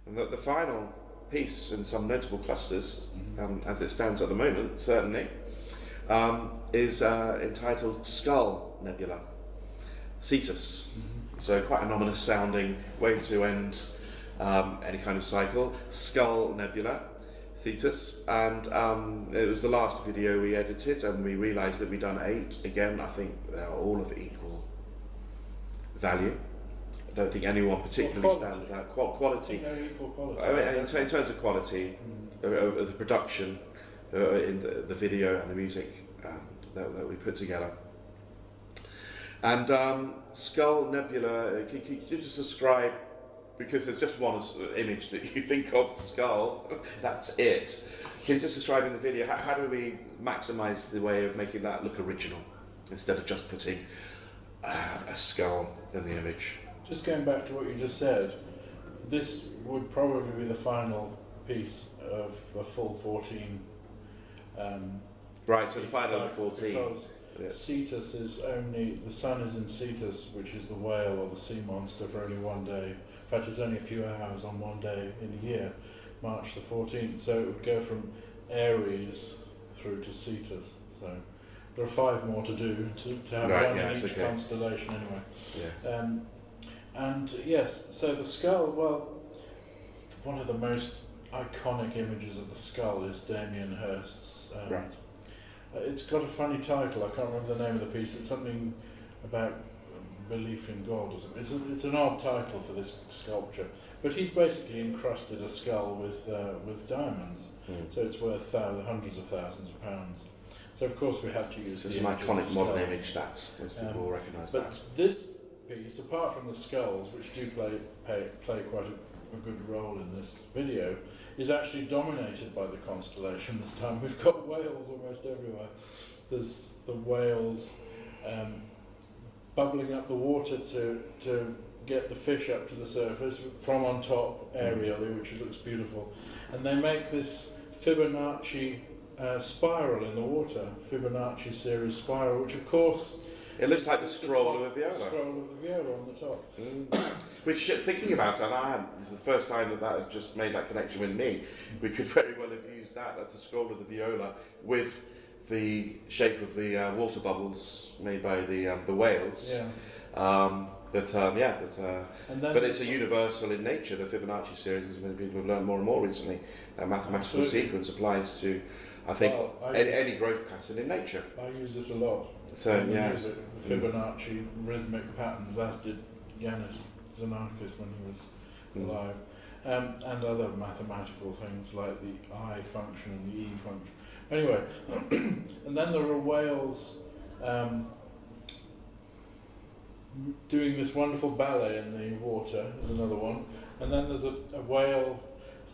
And the final piece in some notable clusters, as it stands at the moment, certainly, is entitled Skull Nebula, Cetus. So quite an ominous sounding way to end any kind of cycle. Skull Nebula, Cetus, and it was the last video we edited, and we realised that we'd done 8. Again, I think they're all of equal value. I don't think anyone particularly stands out. Quality. Equal quality. I mean, in terms of quality, of the production, in the video and the music that we put together. And Skull Nebula, can you just describe, because there's just one image that you think of, skull, that's it. Can you just describe in the video, how do we maximise the way of making that look original, instead of just putting a skull in the image? Just going back to what you just said, this would probably be the final piece of a full 14. Right, so the final of 14. Because Cetus is only, the sun is in Cetus, which is the whale or the sea monster, for only one day. In fact, it's only a few hours on one day in the year, March the 14th. So it would go from Aries through to Cetus. So there are 5 more to do to have one in each constellation anyway. Yes. And yes, so the skull, well, one of the most iconic images of the skull is Damien Hirst's. Right. It's got a funny title, I can't remember the name of the piece. It's something about belief in God or something. It's an odd title for this sculpture. But he's basically encrusted a skull with diamonds. So it's worth hundreds of thousands of pounds. So of course we had to use It's an iconic modern image, most people will recognise that. But this piece, apart from the skulls, which do play quite a good role in this video, is actually dominated by the constellation this time. We've got whales almost everywhere. There's the whales bubbling up the water to get the fish up to the surface from on top aerially, which looks beautiful. And they make this Fibonacci spiral in the water, Fibonacci series spiral, which of course... It looks like the scroll of a viola. The scroll of the viola on the top. Which, thinking about it, and this is the first time that had just made that connection with me, we could very well have used that as the scroll of the viola with the shape of the water bubbles made by the whales. Yeah. But it's a universal in nature. The Fibonacci series, as many people have learned more and more recently, that mathematical sequence applies to, I think, any growth pattern in nature. I use it a lot. So use it, the Fibonacci rhythmic patterns, as did Yanis Xenakis when he was alive, and other mathematical things like the I function and the E function. Anyway, and then there are whales doing this wonderful ballet in the water, is another one, and then there's a whale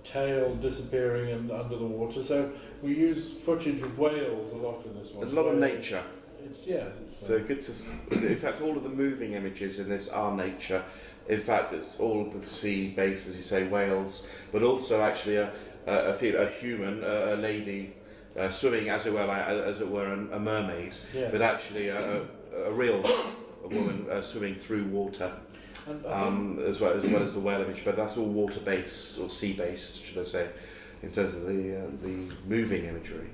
tail disappearing under the water. So we use footage of whales a lot in this one. A lot of nature. It's so good to. In fact, all of the moving images in this are nature. In fact, it's all the sea-based, as you say, whales, but also actually a human, a lady swimming, as it were, a mermaid, but actually a real woman swimming through water, as well as the whale image. But that's all water-based or sea-based, should I say, in terms of the moving imagery.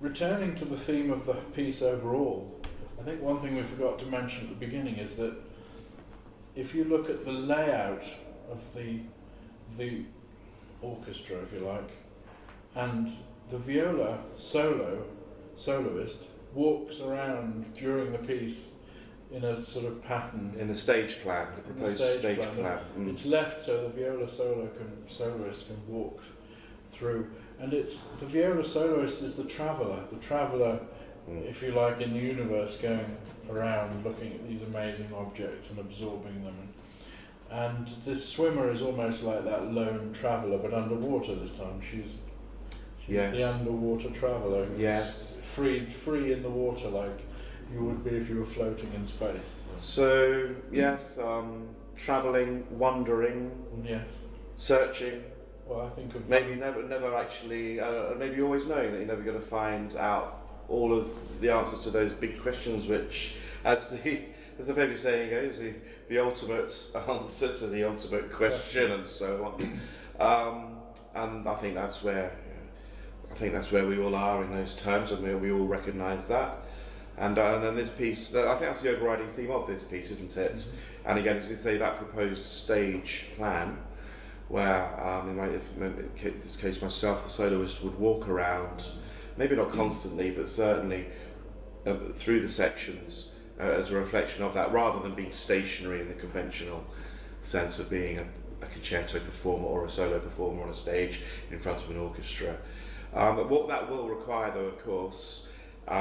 Returning to the theme of the piece overall, I think one thing we forgot to mention at the beginning is that if you look at the layout of the orchestra, if you like, and the viola soloist walks around during the piece in a sort of pattern. In the stage plan, the proposed stage plan. It's left so the viola soloist can walk through. And the viola soloist is the traveller, if you like, in the universe, going around looking at these amazing objects and absorbing them. And this swimmer is almost like that lone traveller, but underwater this time. She's the underwater traveller. Yes. Free in the water, like you would be if you were floating in space. So yes, travelling, wandering, searching. Well, I think of maybe never actually, maybe always knowing that you're never going to find out all of the answers to those big questions, which, as as the famous saying goes, the ultimate answer to the ultimate question, and so on. And I think that's where we all are in those terms, and we all recognise that. And then this piece, I think that's the overriding theme of this piece, isn't it? Mm-hmm. And again, as you say, that proposed stage plan, where in this case myself, the soloist, would walk around, maybe not constantly, but certainly through the sections as a reflection of that, rather than being stationary in the conventional sense of being a concerto performer or a solo performer on a stage in front of an orchestra. But what that will require, though, of course,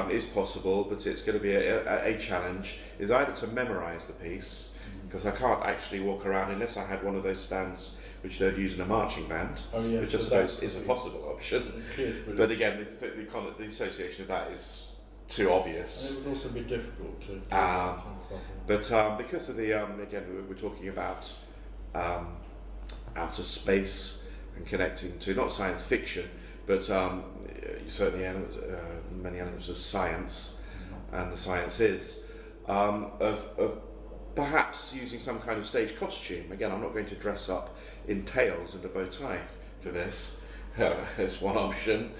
is possible, but it's going to be a challenge, is either to memorise the piece, because I can't actually walk around unless I had one of those stands which they'd use in a marching band, which I suppose is a possible option. But again, the association of that is too obvious. And it would also be difficult to do but because of the, again, we're talking about outer space and connecting to not science fiction, but certainly many elements of science, and the science is of perhaps using some kind of stage costume. Again, I'm not going to dress up in tails and a bow tie for this. It's one option.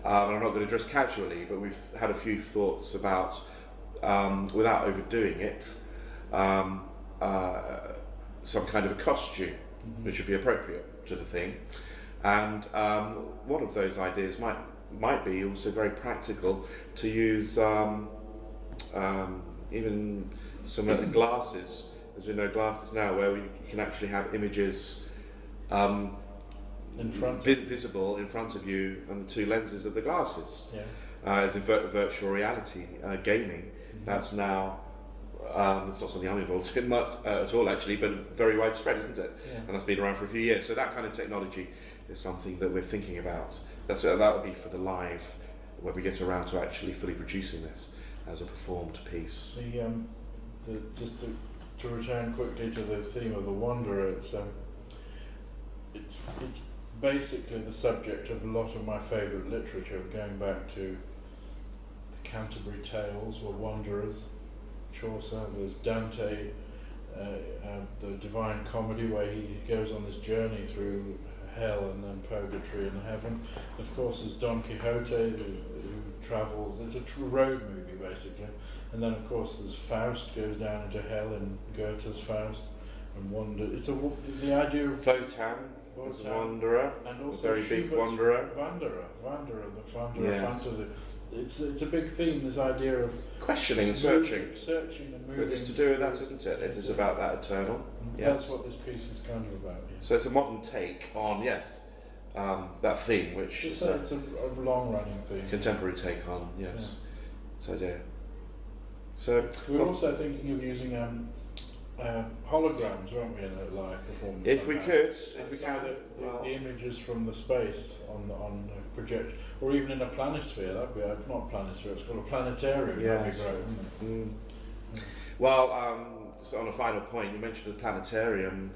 And I'm not going to dress casually, but we've had a few thoughts about, without overdoing it, some kind of a costume which would be appropriate to the thing. And one of those ideas might be also very practical, to use even some glasses, as we know, glasses now, where you can actually have images visible in front of you and the two lenses of the glasses. As in virtual reality gaming, that's now it's not something I'm involved in much at all, actually, but very widespread, isn't it? And that's been around for a few years. So that kind of technology is something that we're thinking about. That would be for the live, when we get around to actually fully producing this as a performed piece. Just to return quickly to the theme of the Wanderer, it's basically the subject of a lot of my favourite literature, going back to the Canterbury Tales were wanderers. Chaucer, there's Dante, the Divine Comedy, where he goes on this journey through hell and then purgatory and heaven. Of course, there's Don Quixote, who travels. It's a road movie, basically. And then, of course, there's Faust, goes down into hell in Goethe's Faust, and wanders. It's the idea of Wotan as a wanderer, and also a very big wanderer. Wanderer, the wanderer fantasy. It's a big theme, this idea of questioning and searching and moving. But it's to do with that, isn't it? It is about that eternal. That's what this piece is kind of about. So it's a modern take on that theme, which it's a long-running theme. Contemporary take on So we're also thinking of using holograms, weren't we, in a live performance? If we could, the images from the space on project, or even in a planisphere. That'd be not planisphere. It's called a planetarium. That'd be great, wouldn't it? Well, so on a final point, you mentioned the planetarium,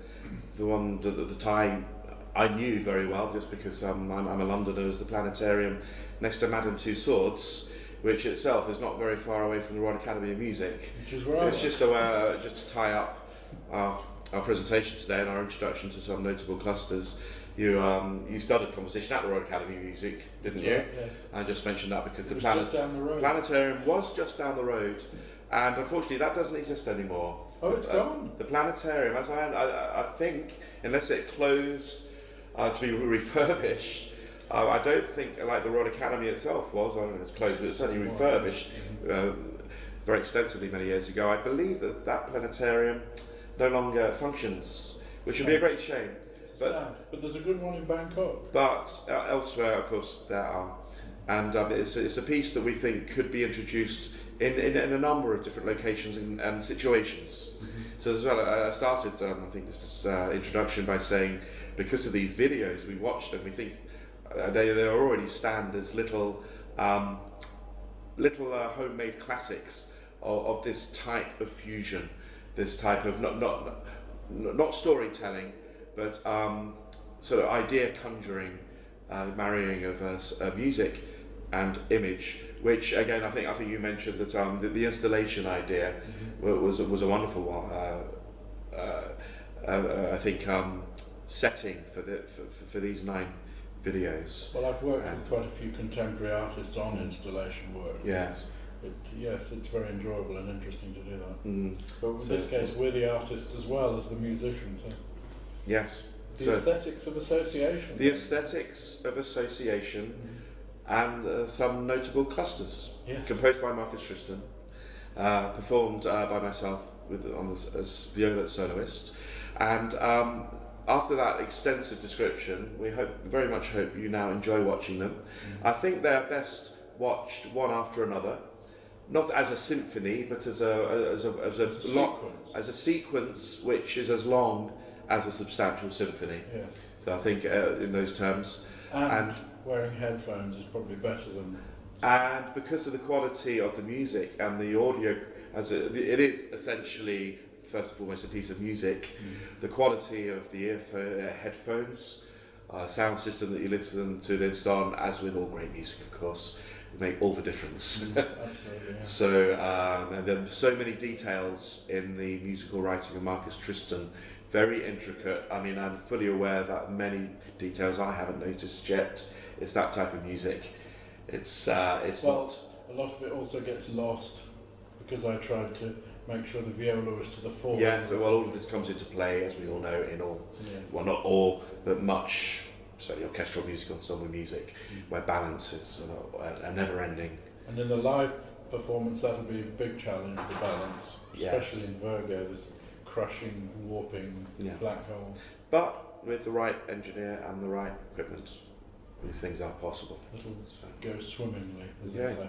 the one that at the time I knew very well, just because I'm a Londoner. As the planetarium next to Madame Tussauds, which itself is not very far away from the Royal Academy of Music. Which is where just to tie up our presentation today and our introduction to some notable clusters. You started conversation at the Royal Academy of Music, didn't you? Right, yes. I just mentioned that because just down the road. Planetarium was just down the road, and unfortunately that doesn't exist anymore. Oh, it's gone. The Planetarium, as I think, unless it closed to be refurbished. I don't think, like the Royal Academy itself was, I don't know if it's closed, but it's certainly refurbished very extensively many years ago. I believe that planetarium no longer functions, which would be a great shame. But there's a good one in Bangkok. But elsewhere, of course, there are. And it's a piece that we think could be introduced in a number of different locations and situations. So as well, I started, I think, this introduction by saying, because of these videos we watched them, we think they already stand as little homemade classics of this type of fusion, this type of not storytelling, but sort of idea conjuring, marrying of music and image, which again I think you mentioned that the installation idea was a wonderful one. I think setting for these 9 videos. Well, I've worked with quite a few contemporary artists on installation work. Yes. Yes, it's very enjoyable and interesting to do that. But in So- this case, we're the artists as well as the musicians. Yes. The So, aesthetics of association. the aesthetics of association and some notable clusters, Yes. composed by Marcus Tristan, performed by myself as viola soloist, and after that extensive description, we very much hope you now enjoy watching them. I think they're best watched one after another, not as a symphony, but as a sequence which is as long as a substantial symphony. Yes. So I think in those terms, And wearing headphones is probably better than. and because of the quality of the music and the audio, it is essentially first and foremost a piece of music. The quality of the headphones, sound system that you listen to this on, as with all great music, of course, make all the difference. Absolutely. Yeah. So and there are so many details in the musical writing of Marcus Tristan, very intricate. I mean, I'm fully aware that many details I haven't noticed yet. It's that type of music. It's Well, not. a lot of it also gets lost because I tried to make sure the viola was to the fore. Yes, well, all of this comes into play, as we all know, in all, well, not all, but much, certainly orchestral music, ensemble music, where balance is a never-ending. And in the live performance, that'll be a big challenge, the balance, especially in Virgo, this crushing, warping black hole. But with the right engineer and the right equipment, these things are possible. It'll go swimmingly, as Yeah. they say.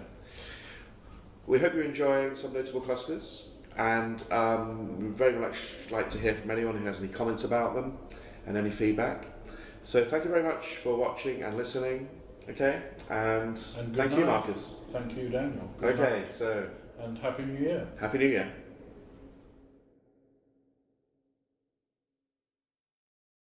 We hope you're enjoying some notable clusters, and we'd very much like to hear from anyone who has any comments about them and any feedback. So thank you very much for watching and listening. Okay, and good thank you, night. Marcus. Thank you, Daniel. Good Okay, night. so And Happy New Year. Happy New Year.